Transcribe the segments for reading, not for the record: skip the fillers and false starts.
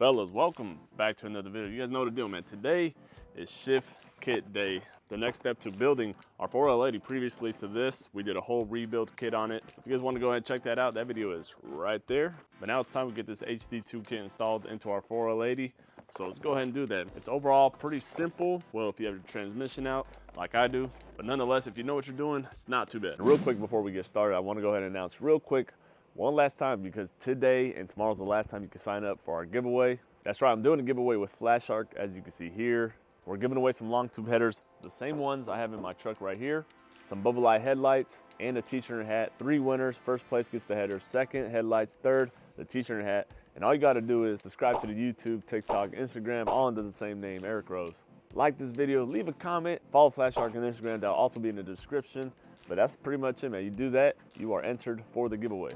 Fellas, welcome back to another video. You guys know the deal, man. Today is Shift Kit Day. The next step to building our 4L80. Previously to this, we did a whole rebuild kit on it. If you guys want to go ahead and check that out, that video is right there. But now it's time to get this HD2 kit installed into our 4L80. So let's go ahead and do that. It's overall pretty simple. Well, if you have your transmission out, like I do. But nonetheless, if you know what you're doing, it's not too bad. And real quick before we get started, I want to go ahead and announce real quick one last time, because today and tomorrow's the last time you can sign up for our giveaway. That's right, I'm doing a giveaway with Flash Arc, as you can see here. We're giving away some long tube headers, the same ones I have in my truck right here, some bubble eye headlights, and a t-shirt and hat. 3 winners, first place gets the header, second headlights, third the t-shirt and hat. And all you gotta do is subscribe to the YouTube, TikTok, Instagram, all under the same name, Eric Rose. Like this video, leave a comment, follow Flash Arc on Instagram, that'll also be in the description. But that's pretty much it, man. You do that, you are entered for the giveaway.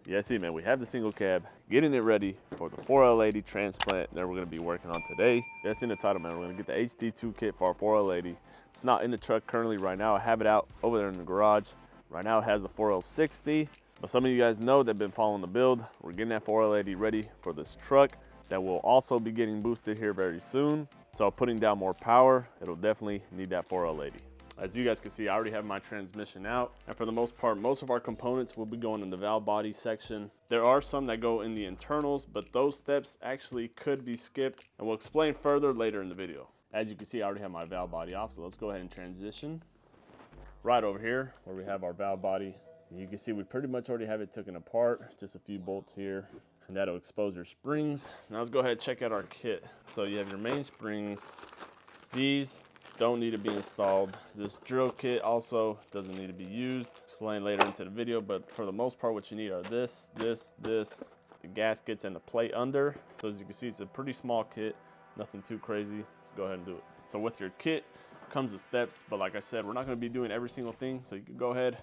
Yeah, see, man, we have the single cab, getting it ready for the 4L80 transplant that we're gonna be working on today. That's in the title, man. We're gonna get the HD2 kit for our 4L80. It's not in the truck currently right now. I have it out over there in the garage. Right now it has the 4L60, but some of you guys know that have been following the build. We're getting that 4L80 ready for this truck that will also be getting boosted here very soon. So putting down more power, it'll definitely need that 4L80. As you guys can see, I already have my transmission out. And for the most part, most of our components will be going in the valve body section. There are some that go in the internals, but those steps actually could be skipped. And we'll explain further later in the video. As you can see, I already have my valve body off, so let's go ahead and transition. Right over here, where we have our valve body, you can see we pretty much already have it taken apart. Just a few bolts here, and that'll expose your springs. Now let's go ahead and check out our kit. So you have your main springs. These don't need to be installed. This drill kit also doesn't need to be used. Explain later into the video, but for the most part, what you need are this, the gaskets and the plate under. So as you can see, it's a pretty small kit, nothing too crazy. Let's go ahead and do it. So with your kit comes the steps, but like I said, we're not gonna be doing every single thing. So you can go ahead,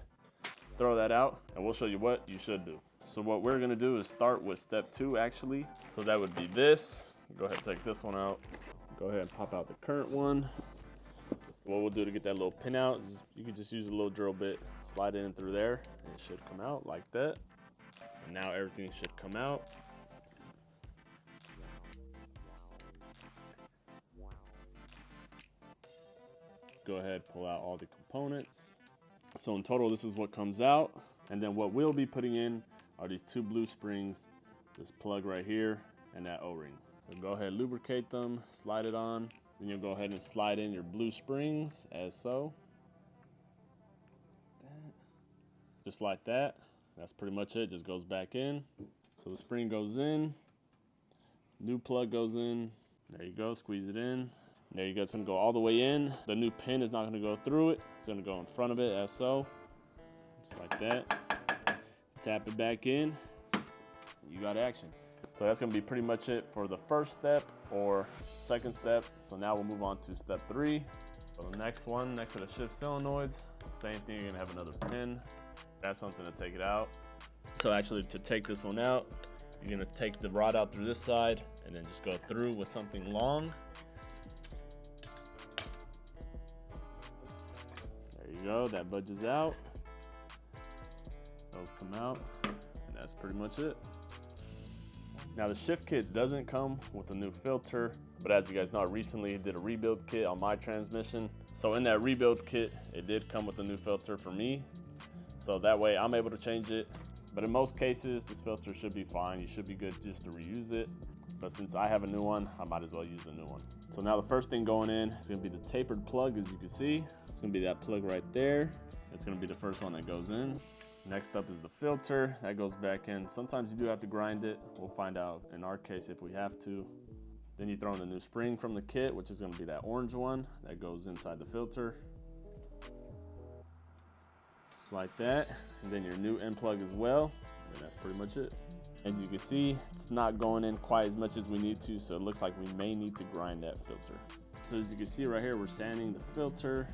throw that out, and we'll show you what you should do. So what we're gonna do is start with step 2 actually. So that would be this. Go ahead and take this one out. Go ahead and pop out the current one. What we'll do to get that little pin out is you can just use a little drill bit, slide it in through there, and it should come out like that. And now everything should come out. Go ahead, pull out all the components. So in total, this is what comes out. And then what we'll be putting in are these 2 blue springs, this plug right here, and that O-ring. So go ahead, lubricate them, slide it on. Then you'll go ahead and slide in your blue springs as so. Just like that. That's pretty much it, just goes back in. So the spring goes in, new plug goes in. There you go, squeeze it in. There you go, it's gonna go all the way in. The new pin is not gonna go through it. It's gonna go in front of it as so. Just like that. Tap it back in, you got action. So that's gonna be pretty much it for the first step or second step. So now we'll move on to step 3. So the next one, next to the shift solenoids, same thing, you're gonna have another pin. Have something to take it out. So actually to take this one out, you're gonna take the rod out through this side and then just go through with something long. There you go, that budges out. Those come out, and that's pretty much it. Now the shift kit doesn't come with a new filter, but as you guys know, I recently did a rebuild kit on my transmission. So in that rebuild kit, it did come with a new filter for me. So that way I'm able to change it. But in most cases, this filter should be fine. You should be good just to reuse it. But since I have a new one, I might as well use the new one. So now the first thing going in is gonna be the tapered plug, as you can see. It's gonna be that plug right there. It's gonna be the first one that goes in. Next up is the filter, that goes back in. Sometimes you do have to grind it. We'll find out in our case if we have to. Then you throw in the new spring from the kit, which is gonna be that orange one that goes inside the filter. Just like that. And then your new end plug as well. And that's pretty much it. As you can see, it's not going in quite as much as we need to, so it looks like we may need to grind that filter. So as you can see right here, we're sanding the filter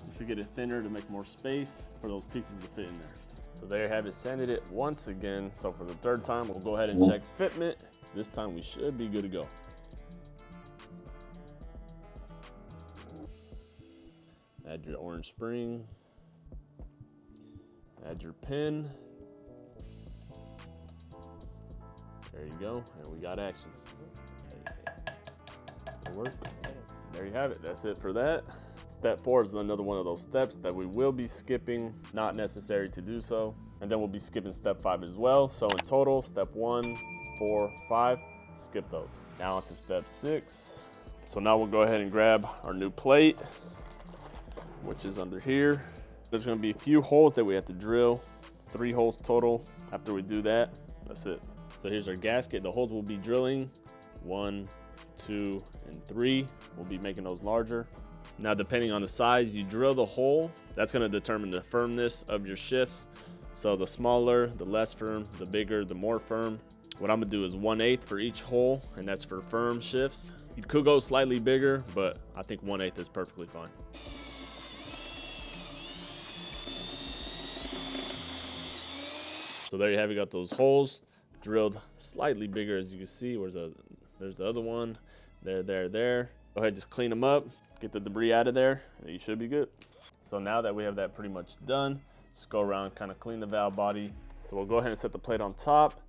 just to get it thinner to make more space for those pieces to fit in there. So there you have it, sanded it once again. So for the 3rd time, we'll go ahead and check fitment. This time we should be good to go. Add your orange spring. Add your pin. There you go, and we got action. That'll work. There you have it, that's it for that. Step 4 is another one of those steps that we will be skipping, not necessary to do so. And then we'll be skipping step 5 as well. So in total, step 1, 4, 5, skip those. Now on to step 6. So now we'll go ahead and grab our new plate, which is under here. There's gonna be a few holes that we have to drill, 3 holes total. After we do that, that's it. So here's our gasket. The holes we'll be drilling, 1, 2, and 3. We'll be making those larger. Now, depending on the size you drill the hole, that's gonna determine the firmness of your shifts. So the smaller, the less firm, the bigger, the more firm. What I'm gonna do is 1/8 for each hole, and that's for firm shifts. You could go slightly bigger, but I think 1/8 is perfectly fine. So there you have it, got those holes drilled slightly bigger, as you can see. There's the other one, there. Go ahead, just clean them up, get the debris out of there, and you should be good. So now that we have that pretty much done, just go around, kind of clean the valve body. So we'll go ahead and set the plate on top.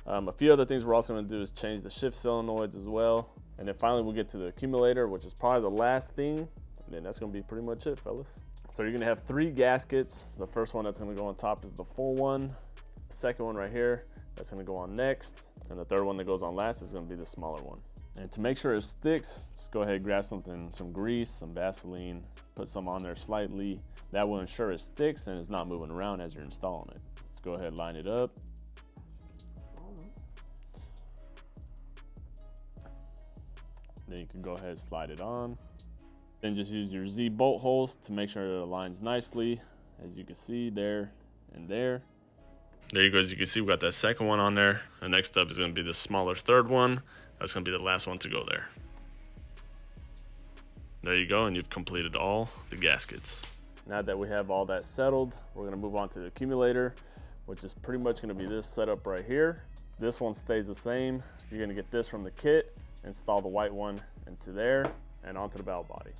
A few other things we're also gonna do is change the shift solenoids as well. And then finally we'll get to the accumulator, which is probably the last thing. And then that's gonna be pretty much it, fellas. So you're gonna have 3 gaskets. The first one that's gonna go on top is the full one. The second one right here, that's gonna go on next. And the third one that goes on last is gonna be the smaller one. And to make sure it sticks, just go ahead and grab something, some grease, some Vaseline, put some on there slightly. That will ensure it sticks and it's not moving around as you're installing it. Let's go ahead and line it up. Then you can go ahead and slide it on. Then just use your Z bolt holes to make sure it aligns nicely. As you can see, there and there. There you go, as you can see, we got that second one on there. And next up is gonna be the smaller third one. That's gonna be the last one to go there. There you go, and you've completed all the gaskets. Now that we have all that settled, we're gonna move on to the accumulator, which is pretty much gonna be this setup right here. This one stays the same. You're gonna get this from the kit, install the white one into there, and onto the valve body.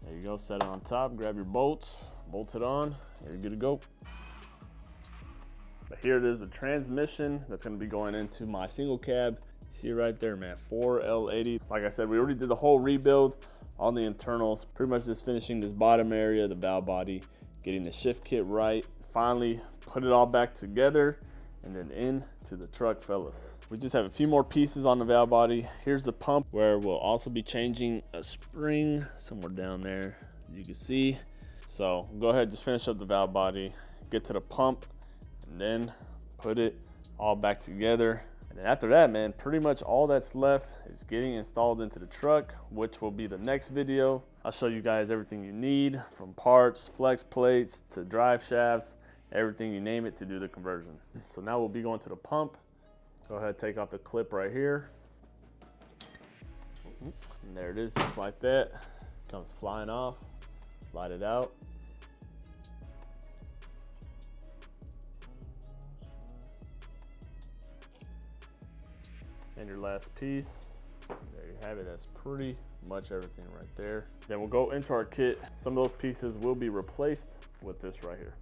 There you go, set it on top, grab your bolts, bolt it on, and you're good to go. But here it is, the transmission that's gonna be going into my single cab. You see it right there, man, 4L80. Like I said, we already did the whole rebuild on the internals, pretty much just finishing this bottom area, the valve body, getting the shift kit right, finally put it all back together, and then into the truck, fellas. We just have a few more pieces on the valve body. Here's the pump, where we'll also be changing a spring somewhere down there, as you can see. So go ahead, just finish up the valve body, get to the pump, and then put it all back together. And then after that, man, pretty much all that's left is getting installed into the truck, which will be the next video. I'll show you guys everything you need, from parts, flex plates, to drive shafts, everything you name it to do the conversion. So now we'll be going to the pump. Go ahead, take off the clip right here. And there it is, just like that. Comes flying off, slide it out. And your last piece, there you have it. That's pretty much everything right there. Then we'll go into our kit. Some of those pieces will be replaced with this right here.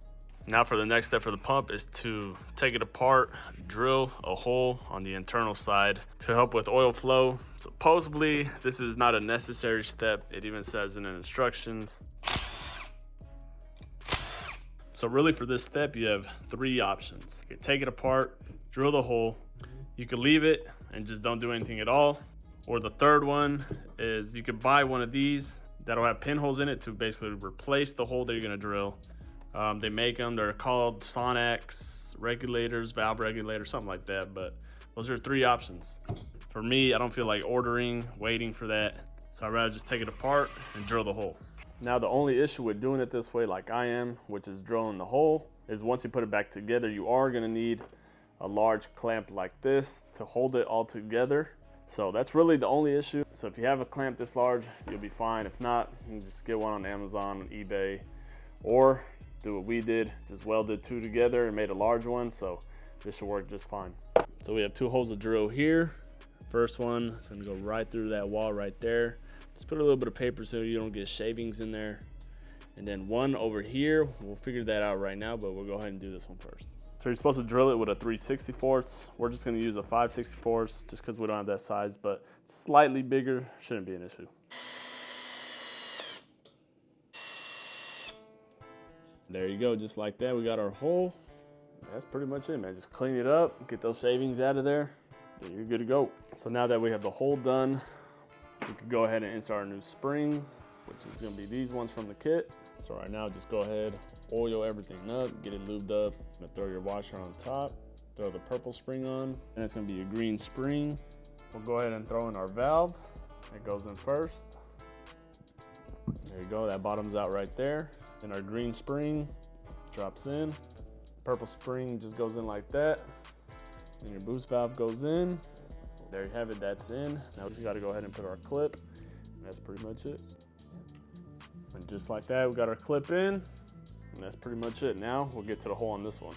Now for the next step for the pump is to take it apart, drill a hole on the internal side to help with oil flow. Supposedly, this is not a necessary step. It even says in the instructions. So really for this step, you have 3 options. You can take it apart, drill the hole. You can leave it and just don't do anything at all. Or the third one is you could buy one of these that'll have pinholes in it to basically replace the hole that you're gonna drill. They make them, they're called Sonax regulators, valve regulators, something like that. But those are 3 options. For me, I don't feel like ordering, waiting for that. So I'd rather just take it apart and drill the hole. Now the only issue with doing it this way like I am, which is drilling the hole, is once you put it back together, you are gonna need a large clamp like this to hold it all together. So that's really the only issue. So if you have a clamp this large, you'll be fine. If not, you can just get one on Amazon, eBay, or do what we did, just welded 2 together and made a large one. So this should work just fine. So we have 2 holes to drill here. First one, it's gonna go right through that wall right there. Just put a little bit of paper so you don't get shavings in there. And then one over here, we'll figure that out right now, but we'll go ahead and do this one first. So you're supposed to drill it with a 3/64. We're just gonna use a 5/64 just because we don't have that size, but slightly bigger shouldn't be an issue. There you go, just like that, we got our hole. That's pretty much it, man. Just clean it up, get those shavings out of there, and you're good to go. So now that we have the hole done, we can go ahead and insert our new springs, which is gonna be these ones from the kit. So right now, just go ahead, oil everything up, get it lubed up, and throw your washer on top, throw the purple spring on, and it's gonna be a green spring. We'll go ahead and throw in our valve. It goes in first. There you go, that bottoms out right there. Then our green spring drops in. Purple spring just goes in like that. And your boost valve goes in. There you have it, that's in. Now we just gotta go ahead and put our clip. And that's pretty much it. And just like that, we got our clip in. And that's pretty much it. Now we'll get to the hole on this one.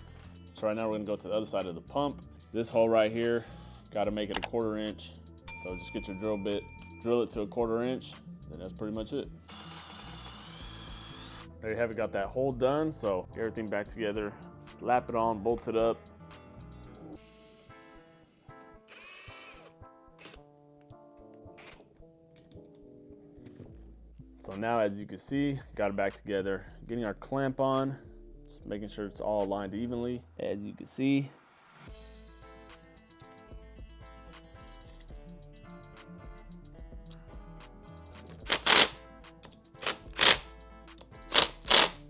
So right now we're gonna go to the other side of the pump. This hole right here, gotta make it a 1/4 inch. So just get your drill bit, drill it to a 1/4 inch, and that's pretty much it. There you have it, got that hole done. So get everything back together, slap it on, bolt it up. So now, as you can see, got it back together. Getting our clamp on, just making sure it's all aligned evenly. As you can see,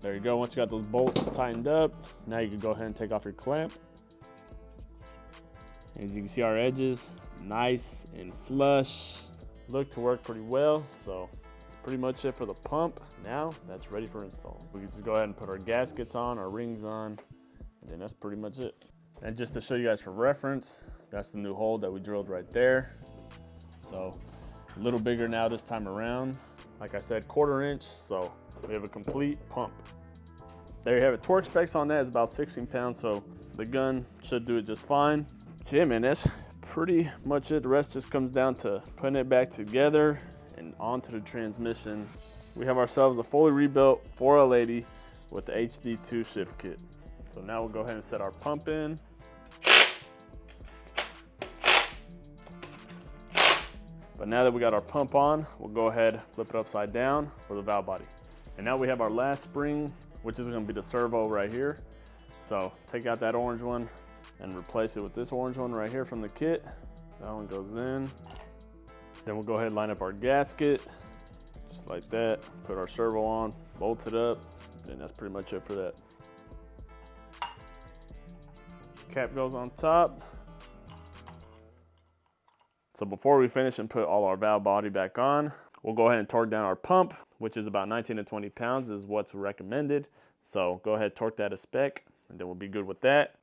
there you go. Once you got those bolts tightened up, now you can go ahead and take off your clamp. As you can see, our edges, nice and flush. Look to work pretty well. So that's pretty much it for the pump. Now that's ready for install. We can just go ahead and put our gaskets on, our rings on, and then that's pretty much it. And just to show you guys for reference, that's the new hole that we drilled right there. So a little bigger now this time around. Like I said, 1/4 inch, so we have a complete pump. There you have it. Torque specs on that is about 16 pounds, so the gun should do it just fine. So yeah, man, that's pretty much it. The rest just comes down to putting it back together and onto the transmission. We have ourselves a fully rebuilt 4L80 with the HD2 shift kit. So now we'll go ahead and set our pump in. But now that we got our pump on, we'll go ahead, flip it upside down for the valve body. And now we have our last spring, which is gonna be the servo right here. So take out that orange one and replace it with this orange one right here from the kit. That one goes in. Then we'll go ahead and line up our gasket, just like that. Put our servo on, bolt it up, and that's pretty much it for that. Cap goes on top. So before we finish and put all our valve body back on, we'll go ahead and torque down our pump, which is about 19 to 20 pounds is what's recommended. So go ahead, torque that to spec, and then we'll be good with that.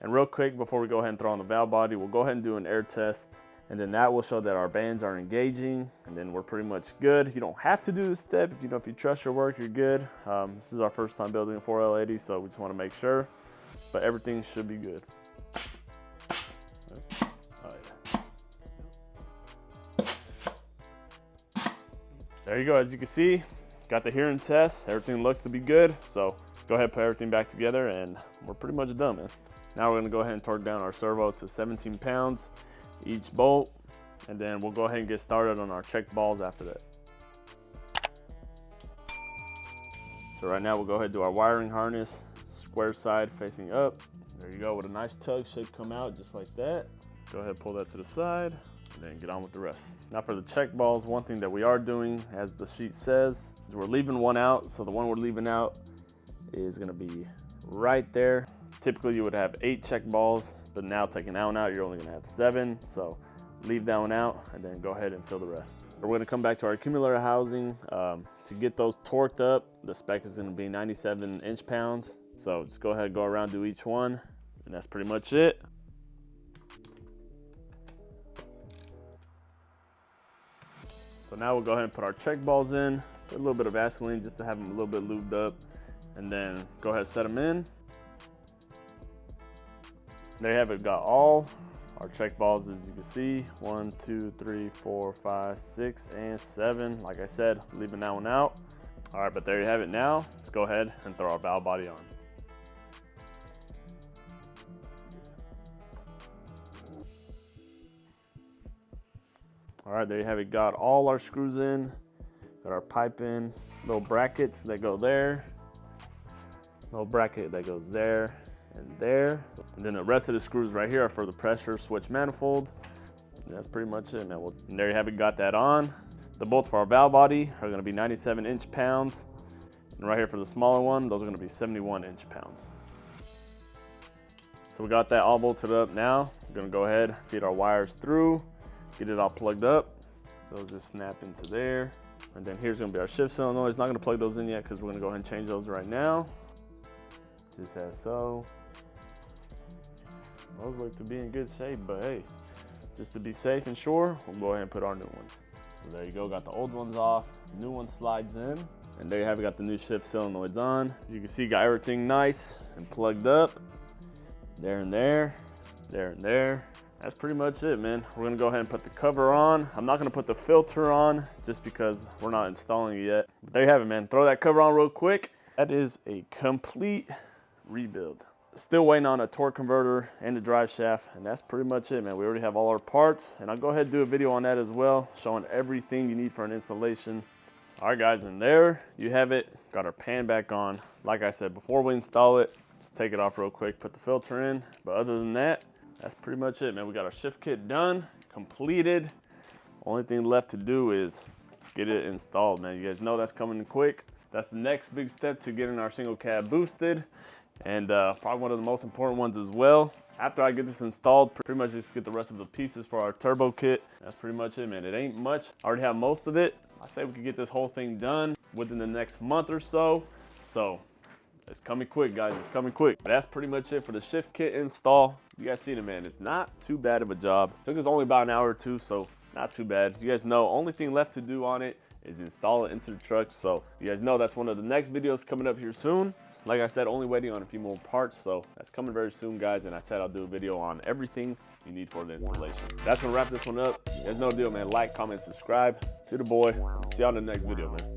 And real quick, before we go ahead and throw on the valve body, we'll go ahead and do an air test, and then that will show that our bands are engaging, and then we're pretty much good. You don't have to do this step. If you trust your work, you're good. This is our first time building a 4L80, so we just want to make sure, but everything should be good. There you go, as you can see, got the hearing test. Everything looks to be good. So go ahead, put everything back together, and we're pretty much done, man. Now we're gonna go ahead and torque down our servo to 17 pounds each bolt, and then we'll go ahead and get started on our check balls after that. So right now we'll go ahead and do our wiring harness, square side facing up. There you go, with a nice tug, should come out just like that. Go ahead, pull that to the side, and then get on with the rest. Now for the check balls, one thing that we are doing, as the sheet says, is we're leaving one out. So the one we're leaving out is gonna be right there. Typically you would have 8 check balls, but now taking that one out, you're only gonna have 7. So leave that one out and then go ahead and fill the rest. We're gonna come back to our accumulator housing. To get those torqued up, the spec is gonna be 97 inch-pounds. So just go ahead, go around, do each one, and that's pretty much it. So now we'll go ahead and put our check balls in, put a little bit of Vaseline just to have them a little bit lubed up, and then go ahead and set them in. There you have it, got all Our check balls, as you can see, 1, 2, 3, 4, 5, 6, and 7. Like I said, leaving that one out. All right, but there you have it now. Let's go ahead and throw our valve body on. All right, there you have it. Got all our screws in, got our pipe in, little brackets that go there, little bracket that goes there and there. And then the rest of the screws right here are for the pressure switch manifold. And that's pretty much it, man. Well, and there you have it, got that on. The bolts for our valve body are gonna be 97 inch-pounds. And right here for the smaller one, those are gonna be 71 inch-pounds. So we got that all bolted up now. We're gonna go ahead, feed our wires through, get it all plugged up. Those just snap into there. And then here's gonna be our shift solenoid. Not gonna plug those in yet because we're gonna go ahead and change those right now. Just as so. Those look to be in good shape, but hey, just to be safe and sure, we'll go ahead and put our new ones. So there you go, got the old ones off, the new one slides in. And there you have it, got the new shift solenoids on. As you can see, got everything nice and plugged up. There and there, there and there. That's pretty much it, man. We're gonna go ahead and put the cover on. I'm not gonna put the filter on just because we're not installing it yet. But there you have it, man. Throw that cover on real quick. That is a complete rebuild. Still waiting on a torque converter and the drive shaft, and that's pretty much it, man. We already have all our parts, and I'll go ahead and do a video on that as well, showing everything you need for an installation. All right, guys, and there you have it. Got our pan back on. Like I said, before we install it, just take it off real quick, put the filter in. But other than that, that's pretty much it, man. We got our shift kit done, completed. Only thing left to do is get it installed, man. You guys know that's coming quick. That's the next big step to getting our single cab boosted. And probably one of the most important ones as well. After I get this installed, pretty much just get the rest of the pieces for our turbo kit. That's pretty much it, man. It ain't much. I already have most of it. I say we could get this whole thing done within the next month or so. So it's coming quick, guys. It's coming quick. But that's pretty much it for the shift kit install. You guys seen it, man. It's not too bad of a job. Took us only about an hour or two, so not too bad. You guys know, only thing left to do on it is install it into the truck. So you guys know that's one of the next videos coming up here soon. Like I said, only waiting on a few more parts, so that's coming very soon, guys. And I said I'll do a video on everything you need for the installation. That's gonna wrap this one up. You guys know the deal, man. Like, comment, subscribe to the boy. See y'all in the next video, man.